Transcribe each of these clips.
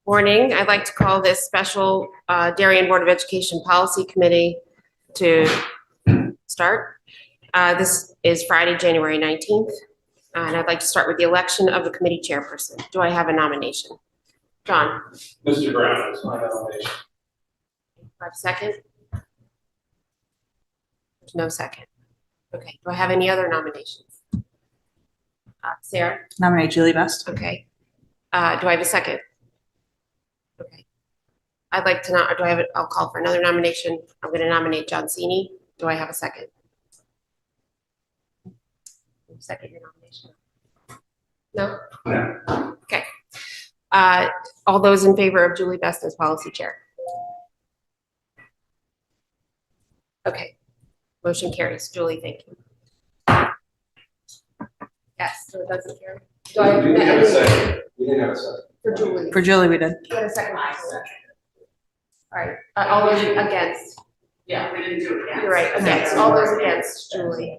Morning. I'd like to call this special Darien Board of Education Policy Committee to start. This is Friday, January 19th, and I'd like to start with the election of the committee chairperson. Do I have a nomination? John? Mr. Brown is my nomination. Do I have a second? There's no second. Okay. Do I have any other nominations? Sarah? Nominate Julie Best. Okay. Do I have a second? Okay. I'd like to not, do I have it? I'll call for another nomination. I'm going to nominate John Cini. Do I have a second? Second your nomination. No? No. Okay. All those in favor of Julie Best as policy chair? Okay. Motion carries. Julie, thank you. Yes, so it doesn't carry. Do I We didn't have a second. We didn't have a second. For Julie. For Julie, we did. Get a second. All right. All those against? Yeah, we didn't do it yet. You're right. Against. All those against Julie.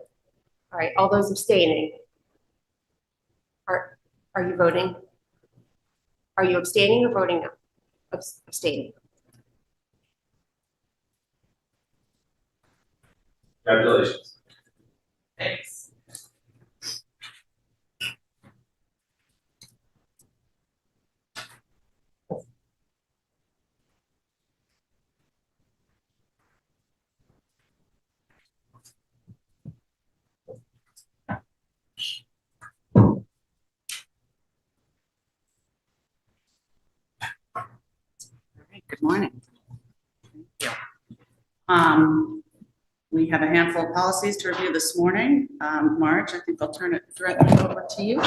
All right. All those abstaining. Are you voting? Are you abstaining or voting no? Abstaining. Congratulations. Thanks. Good morning. We have a handful of policies to review this morning. Marge, I think I'll turn it directly over to you.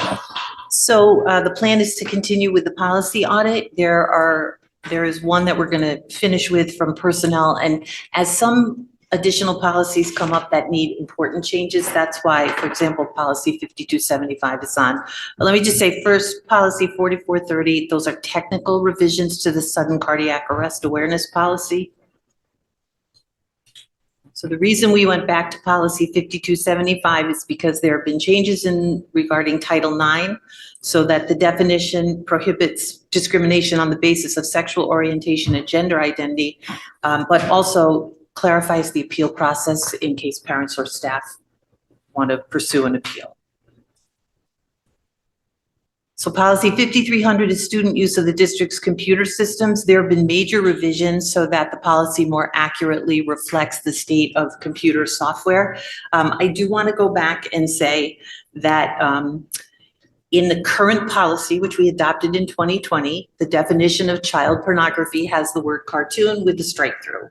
So the plan is to continue with the policy audit. There is one that we're going to finish with from personnel, and as some additional policies come up that need important changes, that's why, for example, policy 5275 is on. But let me just say first, policy 4430, those are technical revisions to the sudden cardiac arrest awareness policy. So the reason we went back to policy 5275 is because there have been changes regarding Title IX, so that the definition prohibits discrimination on the basis of sexual orientation and gender identity, but also clarifies the appeal process in case parents or staff want to pursue an appeal. So policy 5300 is student use of the district's computer systems. There have been major revisions so that the policy more accurately reflects the state of computer software. I do want to go back and say that in the current policy, which we adopted in 2020, the definition of child pornography has the word cartoon with the strike through.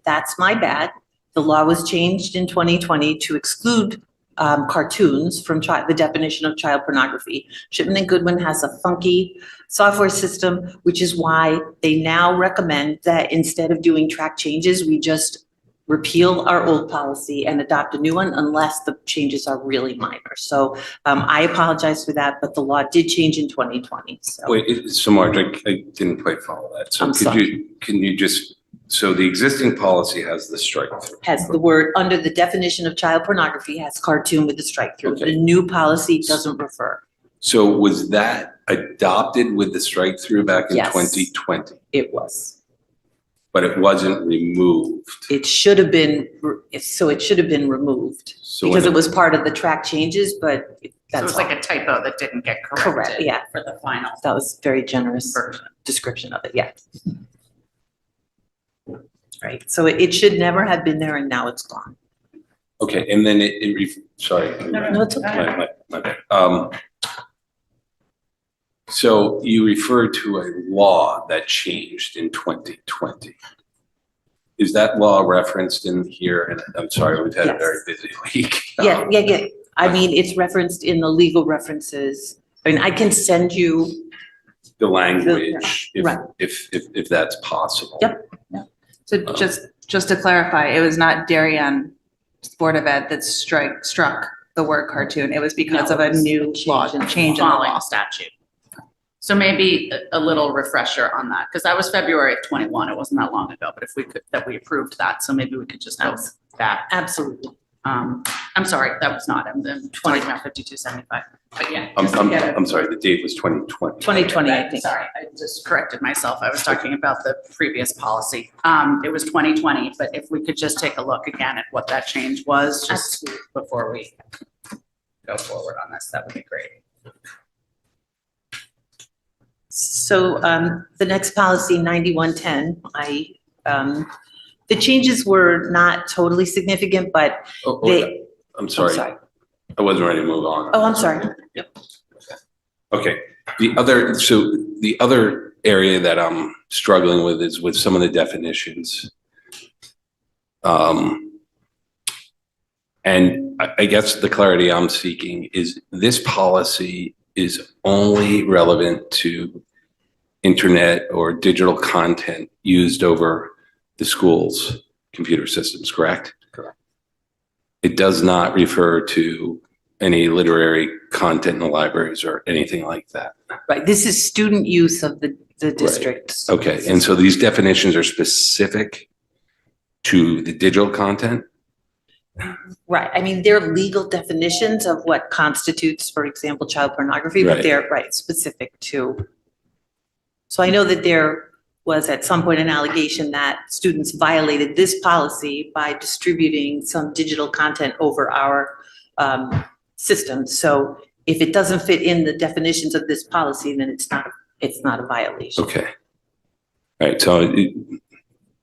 That's my bad. The law was changed in 2020 to exclude cartoons from the definition of child pornography. Shipman and Goodwin has a funky software system, which is why they now recommend that instead of doing track changes, we just repeal our old policy and adopt a new one unless the changes are really minor. So I apologize for that, but the law did change in 2020. So. Wait, so Marge, I didn't quite follow that. So can you just, so the existing policy has the strike through. Has the word under the definition of child pornography has cartoon with the strike through. Okay. The new policy doesn't refer. So was that adopted with the strike through back in Yes. 2020? It was. But it wasn't removed. It should have been, so it should have been removed So because when it was part of the track changes, but So that's it's like a typo that didn't get corrected. correct. Yeah, For the final that was very generous version. description of it. Yeah. Right. So it should never have been there and now it's gone. Okay, and then sorry. No, it's okay. My bad. So you referred to a law that changed in 2020. Is that law referenced in here? And I'm sorry, we've had a very busy week. Yeah. I mean, it's referenced in the legal references. I mean, I can send you. The language, Right. if that's possible. Yep. So just to clarify, it was not Darien Board of Ed that struck the word cartoon. It was because of a new law change in the law. Statute. So maybe a little refresher on that, because that was February of 21. It wasn't that long ago, but if we could, that we approved that. So maybe we could just go back. Absolutely. I'm sorry, that was not, I'm 5275, but yeah. just to get it- I'm sorry, the date was 2020. 2020, I think. Sorry, I just corrected myself. I was talking about the previous policy. It was 2020, but if we could just take a look again at what that change was, just before we go forward on this, that would be great. So the next policy, 9110, the changes were not totally significant, but Oh, they. I'm sorry. I wasn't ready to move on. Oh, I'm sorry. Okay, the other area that I'm struggling with is with some of the definitions. And I guess the clarity I'm seeking is this policy is only relevant to internet or digital content used over the school's computer systems, correct? Correct. It does not refer to any literary content in the libraries or anything like that. Right, this is student use of the district. Okay, and so these definitions are specific to the digital content? Right, I mean, they're legal definitions of what constitutes, for example, child pornography, but Right. they're, right, specific to. So I know that there was at some point an allegation that students violated this policy by distributing some digital content over our system. So if it doesn't fit in the definitions of this policy, then it's not a violation. Okay. All right, so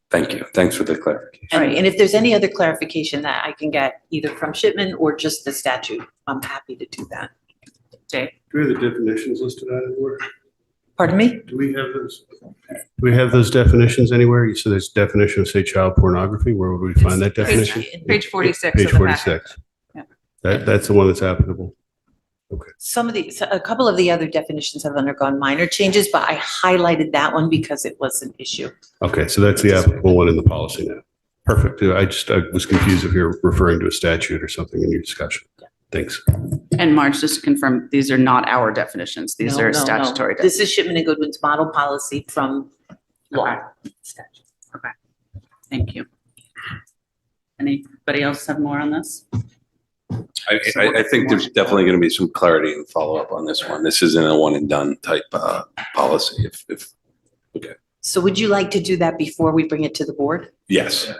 thank you. Thanks for the clarification. All right, and if there's any other clarification that I can get either from Shipman or just the statute, I'm happy to do that. Dave? Do we have the definitions listed out anywhere? Pardon me? Do we have those? Do we have those definitions anywhere? You said there's definition of, say, child pornography. Where would we find that definition? Page 46 Page of the packet. 46. Yeah. That's the one that's applicable. A couple of the other definitions have undergone minor changes, but I highlighted that one because it was an issue. Okay, so that's the applicable one in the policy now. Perfect. I was confused if you're referring to a statute or something in your discussion. Thanks. And Marge, just to confirm, these are not our definitions. These No, are no, no. statutory. This is Shipman and Goodwin's model policy from law. statute. Thank you. Anybody else have more on this? I think there's definitely going to be some clarity and follow-up on this one. This isn't a one and done type policy. Okay. So would you like to do that before we bring it to the board? Yes.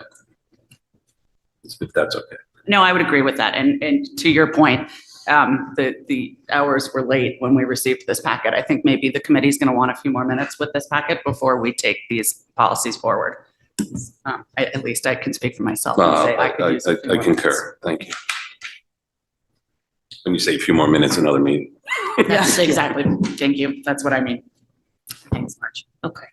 If that's okay. No, I would agree with that. And to your point, the hours were late when we received this packet. I think maybe the committee's going to want a few more minutes with this packet before we take these policies forward. At least I can speak for myself and say I could use a few I more concur. Thank you. When you say a few more minutes, another meeting. minutes. Yes, exactly. Thank you. That's what I mean. Thanks, Marge. Okay.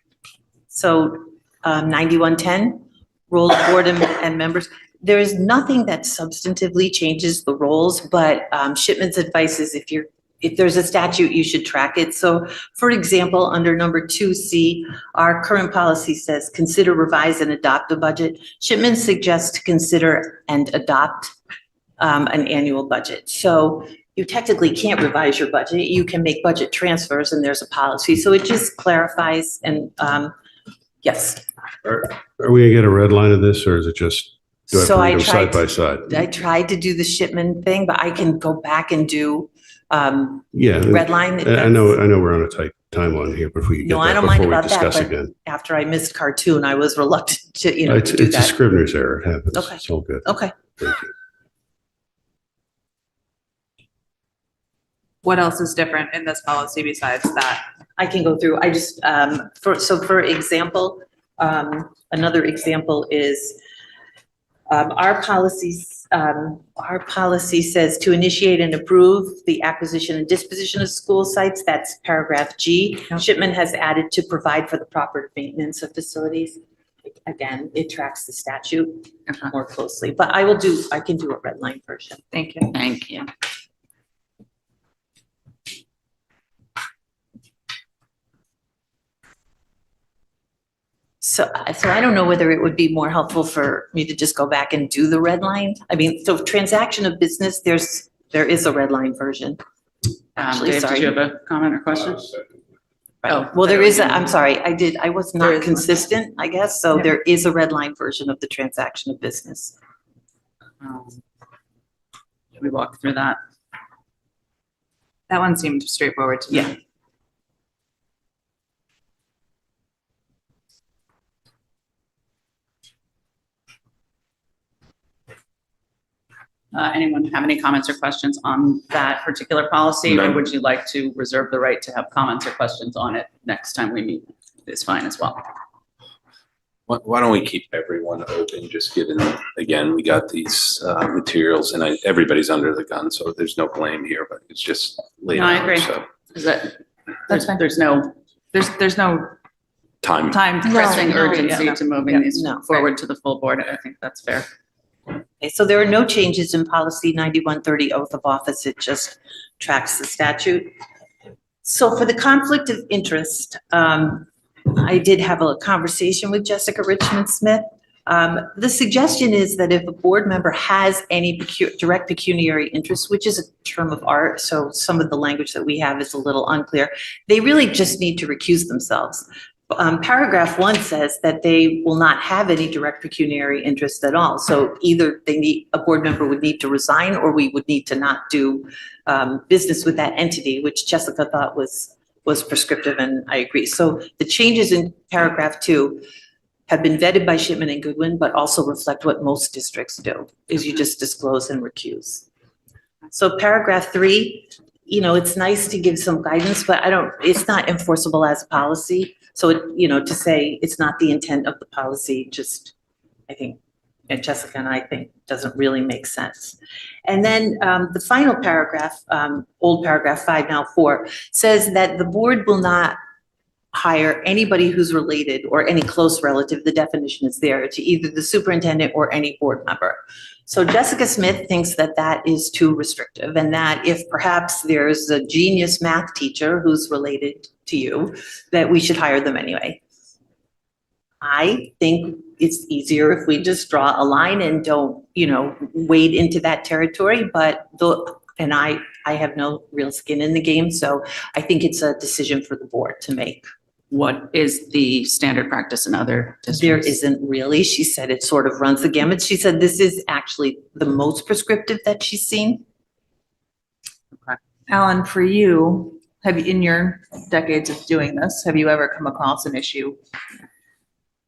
So 9110, role of board and members. There is nothing that substantively changes the roles, but Shipman's advice is if there's a statute, you should track it. So for example, under number 2C, our current policy says, consider, revise, and adopt a budget. Shipman suggests to consider and adopt an annual budget. So you technically can't revise your budget. You can make budget transfers and there's a policy. So it just clarifies and yes. Are we gonna get a red line of this, or is it just, do I have to So read them side by side? I tried to do the Shipman thing, but I can go back and do Yeah. red line. if I know that's- we're on a tight timeline here, but if we could get No, I that don't mind before we about that, discuss but again. After I missed cartoon, I was reluctant to, to It's do a that. scrivener's error. It happens. Okay. It's all good. Okay. Thank you. What else is different in this policy besides that? I can go through. I just, for example, another example is our policy says to initiate and approve the acquisition and disposition of school sites. That's paragraph G. Shipman has added to provide for the proper maintenance of facilities. Again, it tracks the statute more closely, but I can do a red line version. Thank you. Thank you. So I don't know whether it would be more helpful for me to just go back and do the red line. I mean, so transaction of business, there is a red line version. Actually, Dave, sorry. did you have a comment or question? Oh, Well, there there is, we go. I'm sorry, I was There not is one. consistent, I guess. So Yeah. there is a red line version of the transaction of business. we walk through that? That one seemed straightforward to me. Yeah. Anyone have any comments or questions on that particular policy? Or None. would you like to reserve the right to have comments or questions on it next time we meet? It's fine as well. Why don't we keep everyone open, just given, again, we got these materials and everybody's under the gun, so there's no blame here, but it's just laid No, I out, agree. so Is that, That's fine. there's no There's no time. time. pressing no, urgency yeah. to moving Yeah, these no. forward to the full board. I think that's fair. Okay, so there are no changes in policy 9130 oath of office. It just tracks the statute. So for the conflict of interest, I did have a conversation with Jessica Richmond Smith. The suggestion is that if a board member has any direct pecuniary interest, which is a term of art, so some of the language that we have is a little unclear, they really just need to recuse themselves. Paragraph 1 says that they will not have any direct pecuniary interest at all. So either a board member would need to resign, or we would need to not do business with that entity, which Jessica thought was prescriptive, and I agree. So the changes in paragraph 2 have been vetted by Shipman and Goodwin, but also reflect what most districts do, is you just disclose and recuse. So paragraph 3, it's nice to give some guidance, but it's not enforceable as a policy. So, to say it's not the intent of the policy, just, I think, and Jessica and I think, doesn't really make sense. And then the final paragraph, old paragraph 5, now 4, says that the board will not hire anybody who's related or any close relative, the definition is there, to either the superintendent or any board member. So Jessica Smith thinks that that is too restrictive, and that if perhaps there's a genius math teacher who's related to you, that we should hire them anyway. I think it's easier if we just draw a line and don't, wade into that territory, but I have no real skin in the game, so I think it's a decision for the board to make. What is the standard practice in other There districts? isn't really. She said it sort of runs the gamut. She said this is actually the most prescriptive that she's seen. Alan, for you, in your decades of doing this, have you ever come across an issue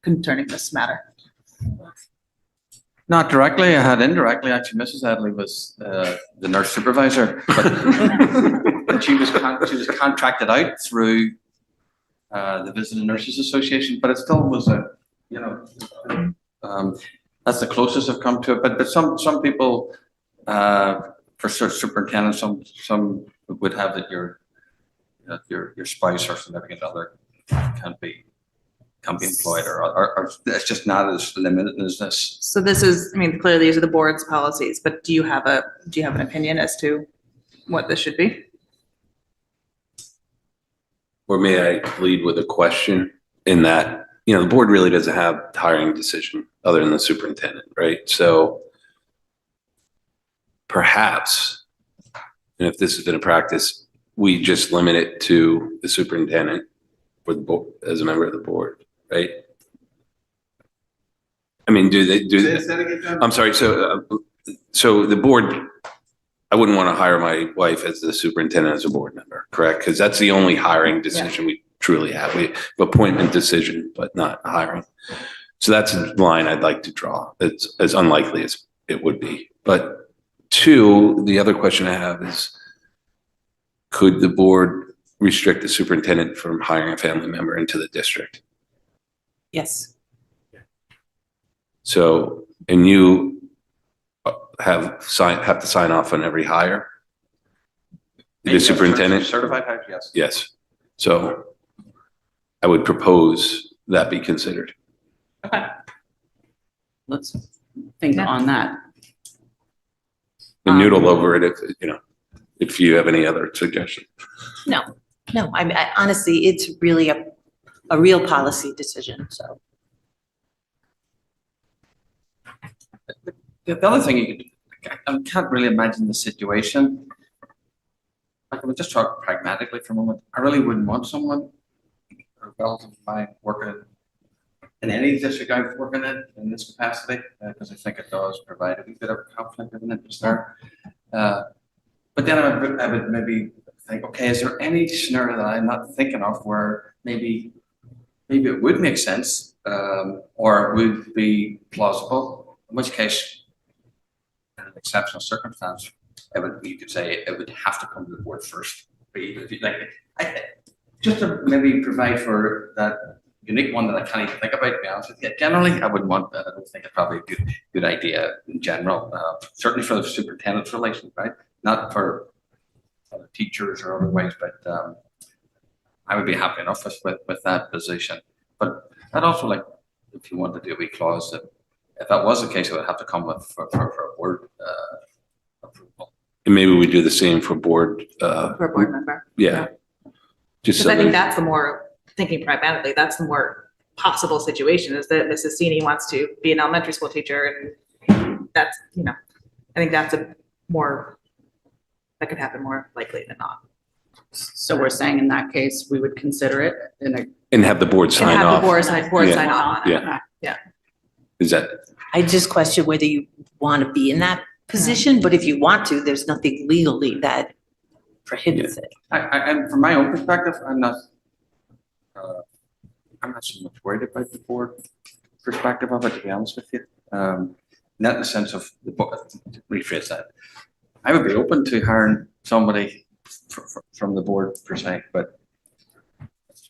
concerning this matter? Not directly, I had indirectly, actually, Mrs. Edley was the nurse supervisor, but she was contracted out through the Visiting Nurses Association, but it still was that's the closest I've come to it, but some people, for superintendents, some would have that your spouse or significant other can't be employed, or it's just not as limited as this. So this is, clearly these are the board's policies, but do you have an opinion as to what this should be? Or may I lead with a question in that, the board really doesn't have hiring decision other than the superintendent, right? So perhaps, and if this has been a practice, we just limit it to the superintendent for the board, as a member of the board, right? I mean, I'm sorry, so the board, I wouldn't want to hire my wife as the superintendent as a board member, correct? Because that's the only hiring decision we truly have. We have appointment decision, but not hiring. So that's a line I'd like to draw. It's as unlikely as it would be. But 2, the other question I have is, could the board restrict the superintendent from hiring a family member into the district? Yes. So, and you have to sign off on every hire? The superintendent? Certified hire, yes. Yes. So I would propose that be considered. Okay. Let's think Yeah. on that. And noodle over it if you have any other suggestions. No, honestly, it's really a real policy decision, so. The other thing I can't really imagine the situation. I would just talk pragmatically for a moment. I really wouldn't want someone, a relative of mine, working in any district I've working in this capacity, because I think it does provide a wee bit of a conflict of interest there. But then I would maybe think, okay, is there any scenario that I'm not thinking of where maybe it would make sense, or would be plausible, in which case, in an exceptional circumstance, you could say it would have to come to the board first. Just to maybe provide for that unique one that I can't even think about, to be honest with you. Generally, I wouldn't want that. I don't think it's probably a good idea in general, certainly for the superintendent's relations, right? Not for other teachers or other ways, but I would be happy enough with that position. But I'd also like, if you want to do a wee clause that if that was the case, it would have to come with for a board approval. And maybe we do the same for board, For a board member. yeah. Just Because I think something, that's the more, thinking pragmatically, that's the more possible situation is that Mrs. Sini wants to be an elementary school teacher and that's, you know, I think that's a more, that could happen more likely than not. So we're saying in that case, we would consider it in a. and have the board And sign have the off. board sign Yeah. off on it. Yeah. Is that, I just question whether you want to be in that position, but if you want to, there's nothing legally that prohibits it. And from my own perspective, I'm not so much worried about the board perspective of it, to be honest with you. Not in the sense of the board, to rephrase that. I would be open to hiring somebody from the board per se, but.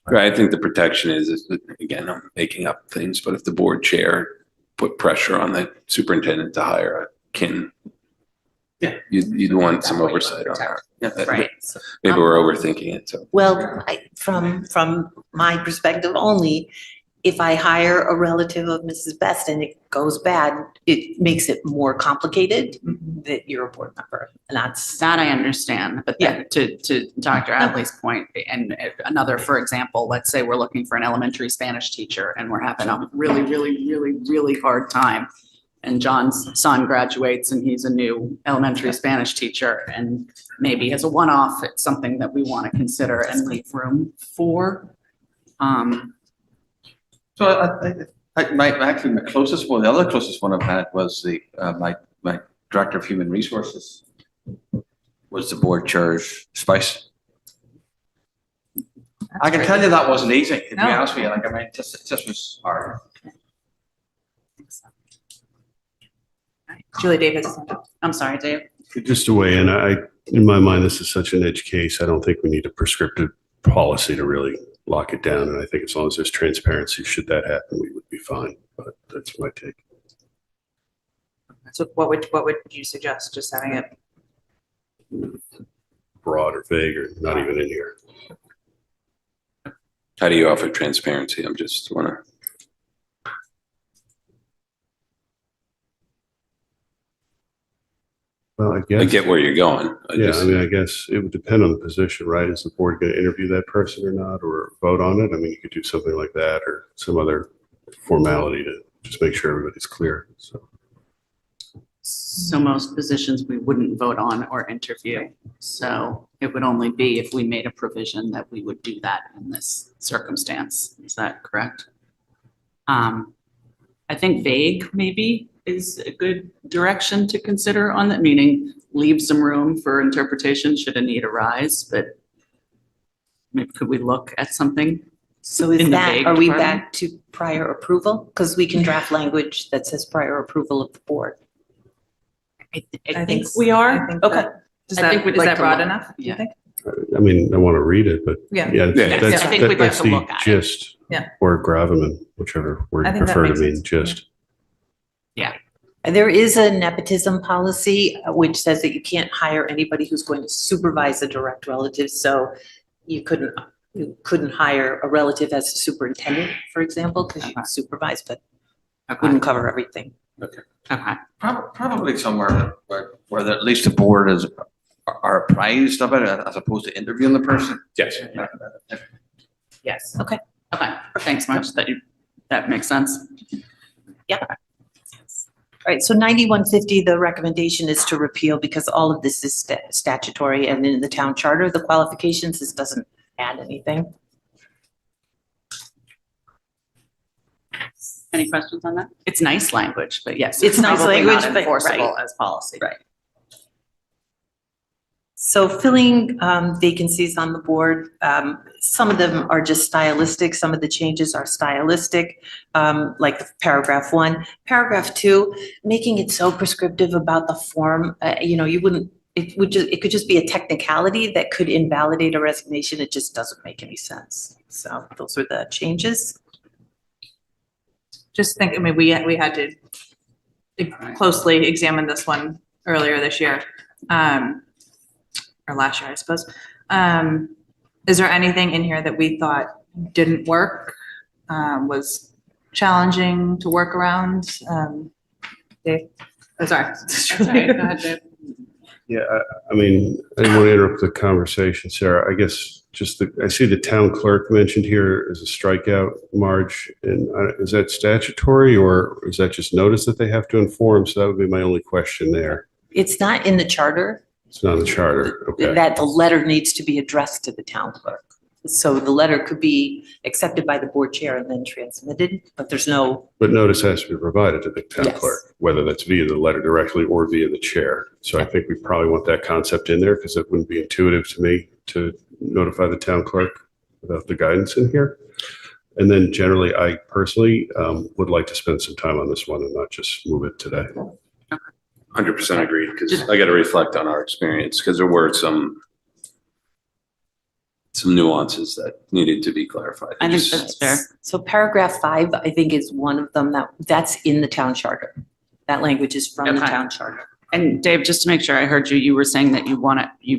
right, I think the protection is that, again, I'm making up things, but if the board chair put pressure on the superintendent to hire a kin, Yeah. you'd want some oversight on that. Yeah, Right. Maybe we're overthinking it, so. Well, from my perspective only, if I hire a relative of Mrs. Best and it goes bad, it makes it more complicated that you're a board member. And that's, That I understand, but then to Dr. Adley's point, and another, for example, let's say we're looking for an elementary Spanish teacher and we're having a really hard time. And John's son graduates and he's a new elementary Spanish teacher and maybe as a one-off, it's something that we want to consider and leave room for. So my closest one, the other closest one I've had was my director of human resources was the board chair's spouse. I can tell you that wasn't easy, to be No. honest with you. Like, I mean, it just was hard. Julie Davis. I'm sorry, Dave. Just to weigh in, in my mind, this is such an edge case. I don't think we need a prescriptive policy to really lock it down. And I think as long as there's transparency, should that happen, we would be fine. But that's my take. So what would you suggest? Just having it? Broad or vague or not even in here. How do you offer transparency? I'm just wanna. Well, I I guess. get where you're going. I guess it would depend on the position, right? Is the board going to interview that person or not, or vote on it? I mean, you could do something like that or some other formality to just make sure everybody's clear. So most positions we wouldn't vote on or interview. So it would only be if we made a provision that we would do that in this circumstance. Is that correct? I think vague maybe is a good direction to consider on that, meaning leave some room for interpretation should a need arise, but maybe could we look at something? so is In the that, vague are we department? back to prior approval? Because we can draft language that says prior approval of the board. I think we are. Okay. Is I that, think we'd is like that to broad look. enough? Do you Yeah. think? I mean, I want to read it, but Yeah. yeah, Yeah. that's, I think we'd like that's to the look at it. gist. Yeah. Or gravamen, whichever word I you think that prefer to makes mean, sense. gist. There is a nepotism policy which says that you can't hire anybody who's going to supervise a direct relative. So you couldn't hire a relative as a superintendent, for example, because you Okay. supervise, but Okay, wouldn't cover everything. okay. Probably somewhere where at least the board are apprised of it as opposed to interviewing the person. Yes. Yes. Okay, thanks much. That makes sense. All right, so 9150, the recommendation is to repeal because all of this is statutory, and in the town charter, the qualifications, this doesn't add anything. Any questions on that? It's nice language, but yes. It's nice probably not language, but- enforceable right. as policy. Right. So filling vacancies on the board, some of them are just stylistic, some of the changes are stylistic, like paragraph 1. Paragraph 2, making it so prescriptive about the form, you wouldn't, it could just be a technicality that could invalidate a resignation. It just doesn't make any sense. So those are the changes. Just think, I mean, we had to closely examine this one earlier this year, or last year, I suppose. Is there anything in here that we thought didn't work, was challenging to work around? Dave? Oh, sorry. Go ahead, Dave. Yeah, I mean, I didn't want to interrupt the conversation, Sarah. I guess I see the town clerk mentioned here as a strikeout, Marge. And is that statutory or is that just notice that they have to inform? So that would be my only question there. It's not in the charter. It's not in the charter. Okay. That the letter needs to be addressed to the town clerk. So the letter could be accepted by the board chair and then transmitted, but there's no. But notice has to be provided to the town Yes. clerk, whether that's via the letter directly or via the chair. So I think we probably want that concept in there because it wouldn't be intuitive to me to notify the town clerk without the guidance in here. And then generally, I personally would like to spend some time on this one and not just move it today. 100% agree, because I got to reflect on our experience, because there were some nuances that needed to be clarified. I think that's fair. So paragraph 5, I think, is one of them that's in the town charter. That language is from the Okay. town charter. And Dave, just to make sure I heard you, you were saying that you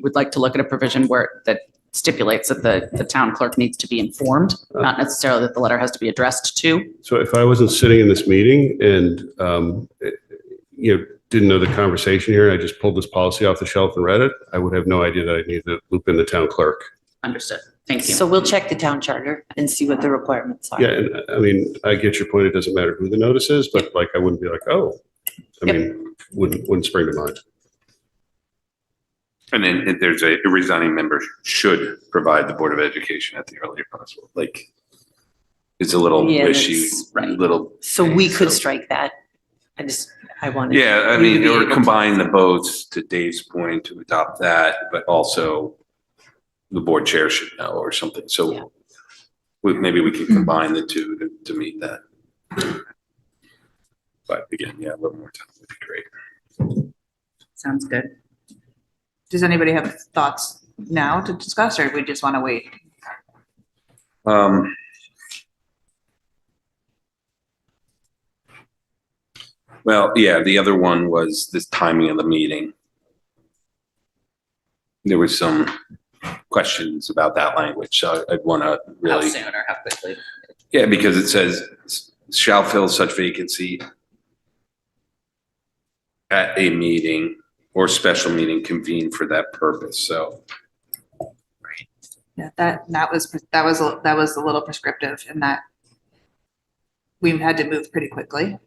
would like to look at a provision that stipulates that the town clerk needs to be informed, not necessarily that the letter has to be addressed to. So if I wasn't sitting in this meeting and, didn't know the conversation here, and I just pulled this policy off the shelf and read it, I would have no idea that I needed to loop in the town clerk. Understood. Thank you. So we'll check the town charter and see what the requirements are. Yeah, and I mean, I get your point. It doesn't matter who the notice is, but like, I wouldn't be like, oh, I mean, wouldn't spring to mind. And then if there's a resigning member should provide the Board of Education at the earliest possible. Like, it's a little Yeah, wishy, that's little. So we thing, could so- strike that. I wanted. Yeah, I you to mean, be or able to- combine the boats to Dave's point to adopt that, but also the board chair should know or something. Yeah. So maybe we can combine the two to meet that. But again, yeah, a little more time would be great. Sounds good. Does anybody have thoughts now to discuss, or we just want to wait? Well, yeah, the other one was this timing of the meeting. There was some questions about that language, so I'd want to How really, soon or how quickly? yeah, because it says shall fill such vacancy at a meeting or special meeting convened for that purpose, so. Yeah, that was a little prescriptive in that we've had to move pretty quickly.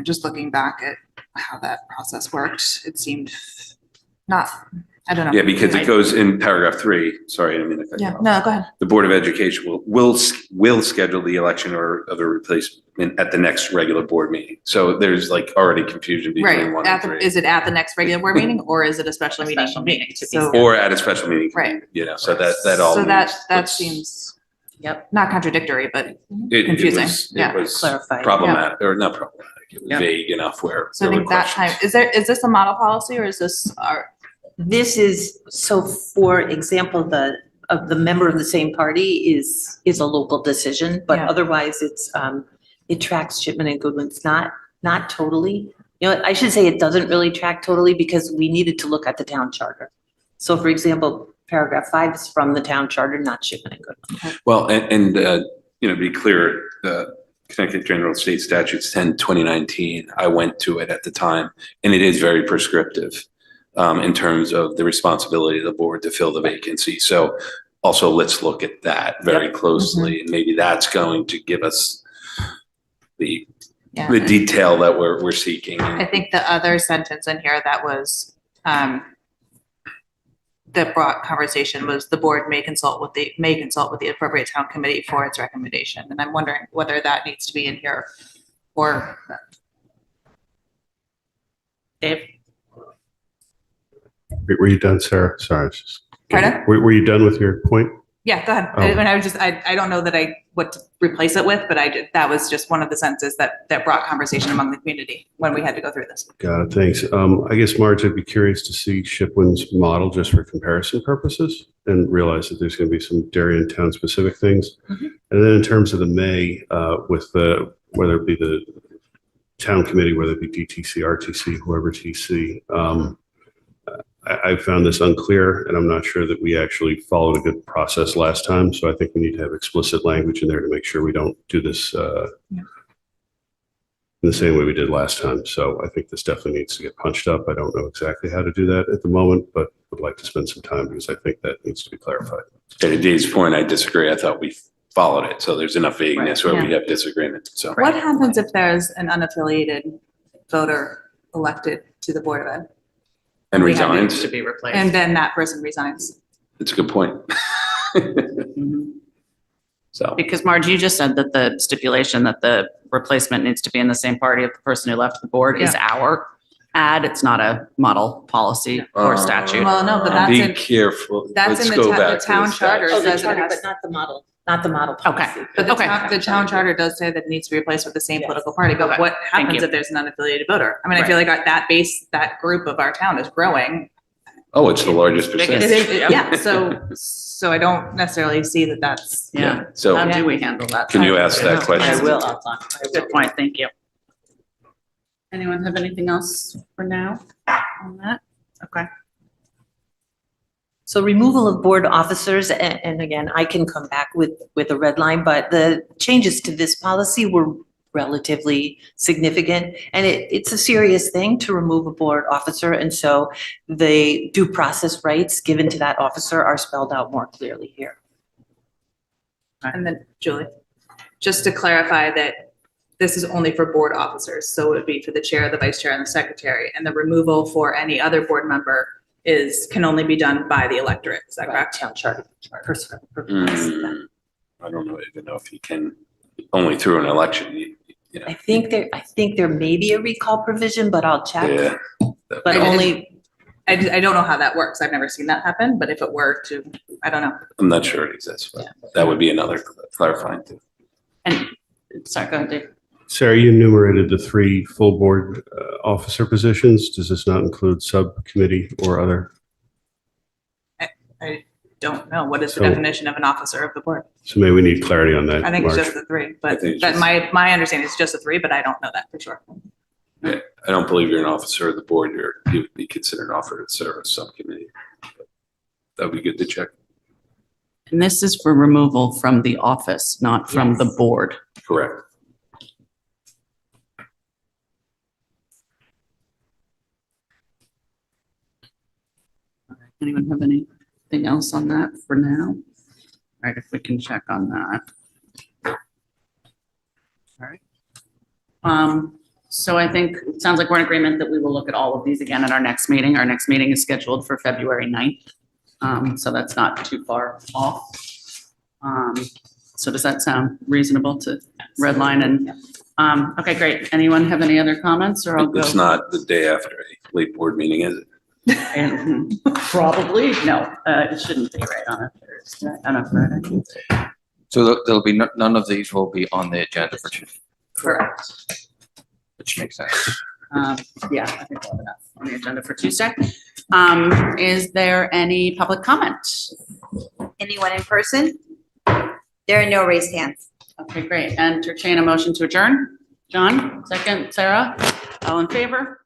Just looking back at how that process worked, it seemed not, I don't know. Yeah, because it goes in paragraph 3, sorry, I didn't mean to cut you Yeah, off. no, go ahead. The Board of Education will schedule the election or other replacement at the next regular board meeting. So there's like already confusion between 1 and 3. Is it at the next regular board meeting or is it a special A meeting? special meeting to be So- Or at a special meeting. Right. You know, so that all. So that looks- seems Yep, not contradictory, but it confusing, was- yeah. It was clarified. problematic, or not problematic, it was Yeah. vague enough where. so I there think were that time, questions. is this a model policy or is this our? This is, so for example, the member of the same party is a local decision, but Yeah. otherwise it tracks Shipman and Goodwin's not totally. I should say it doesn't really track totally because we needed to look at the town charter. So for example, paragraph 5 is from the town charter, not Shipman and Goodwin. Well, and be clear, the Connecticut General State Statutes 10/2019, I went to it at the time, and it is very prescriptive in terms of the responsibility of the board to fill the vacancy. So also let's look at that very closely, and maybe that's going to give us the detail that we're seeking. I think the other sentence in here that was, that brought conversation was the board may consult with the appropriate town committee for its recommendation. And I'm wondering whether that needs to be in here or. Dave? Were you done, Sarah? Sorry. Pardon? Were you done with your point? Yeah, go ahead. Oh. And I was just, I don't know that what to replace it with, but that was just one of the sentences that brought conversation among the community when we had to go through this. Got it. Thanks. I guess, Marge, I'd be curious to see Shipwin's model just for comparison purposes and realize that there's going to be some Darien town specific things. Mhm. And then in terms of the May, with whether it be the town committee, whether it be DTC, RTC, whoever TC, I found this unclear, and I'm not sure that we actually followed a good process last time. So I think we need to have explicit language in there to make sure we don't do this in the same way we did last time. So I think this definitely needs to get punched up. I don't know exactly how to do that at the moment, but would like to spend some time because I think that needs to be clarified. To Dave's point, I disagree. I thought we followed it. So there's enough vagueness where we have disagreement. So What happens if there's an unaffiliated voter elected to the Board of Ed? and we have resigns. To be replaced. And then that person resigns? It's a good point. Mhm. So Because Marge, you just said that the stipulation that the replacement needs to be in the same party of the person who left the board is our ad. It's not a model policy or statute. Well, no, but that's be in, careful. that's Let's in go the back to town charter. Oh, the says it charter, has- but not the model policy. Okay. But Okay. the town charter does say that it needs to be replaced with the same Yes. political party, but Okay. what Thank happens you. if there's an unaffiliated voter? I mean, I feel like that group of our town is growing. Oh, it's the largest Biggest. percentage. Yeah, so I don't necessarily see that that's. Yeah. So How do we handle that? can you ask that I question? will, I'll talk. I will. Good point. Thank you. Anyone have anything else for now on that? Okay. So removal of board officers, and again, I can come back with a red line, but the changes to this policy were relatively significant. And it's a serious thing to remove a board officer. And so the due process rights given to that officer are spelled out more clearly here. And then Julie, just to clarify that this is only for board officers. So it would be for the chair, the vice chair, and the secretary. And the removal for any other board member can only be done by the electorate. Is that correct? Town charter. I don't even know if you can, only through an election, you know. I think there may be a recall provision, but I'll check. Yeah. But only, I don't know how that works. I've never seen that happen, but if it were to, I don't know. I'm not sure it exists, but that would be another clarifying thing. And, sorry, go ahead, Dave. Sarah, you enumerated the 3 full board officer positions. Does this not include subcommittee or other? I don't know. What is the So- definition of an officer of the board? So maybe we need clarity on that. I think it's Marge. just the 3, I but think it's that just- my understanding is just the 3, but I don't know that for sure. I don't believe you're an officer of the board. You would be considered an officer of a subcommittee. That would be good to check. And this is for removal from the office, not from the Yes. board. Correct. Anyone have anything else on that for now? All right, if we can check on that. All right. So I think, it sounds like we're in agreement that we will look at all of these again at our next meeting. Our next meeting is scheduled for February 9th. So that's not too far off. So does that sound reasonable to redline and, okay, great. Anyone have any other comments or I'll go? It's not the day after a late board meeting, is it? And probably, no, it shouldn't be right on a Thursday, on a Friday. So there'll be, none of these will be on the agenda for Tuesday, Correct. which makes sense. Yeah, I think we'll have enough on the agenda for Tuesday. Is there any public comment? Anyone in person? There are no raised hands. Okay, great. Entertain a motion to adjourn. John, second, Sarah, all in favor?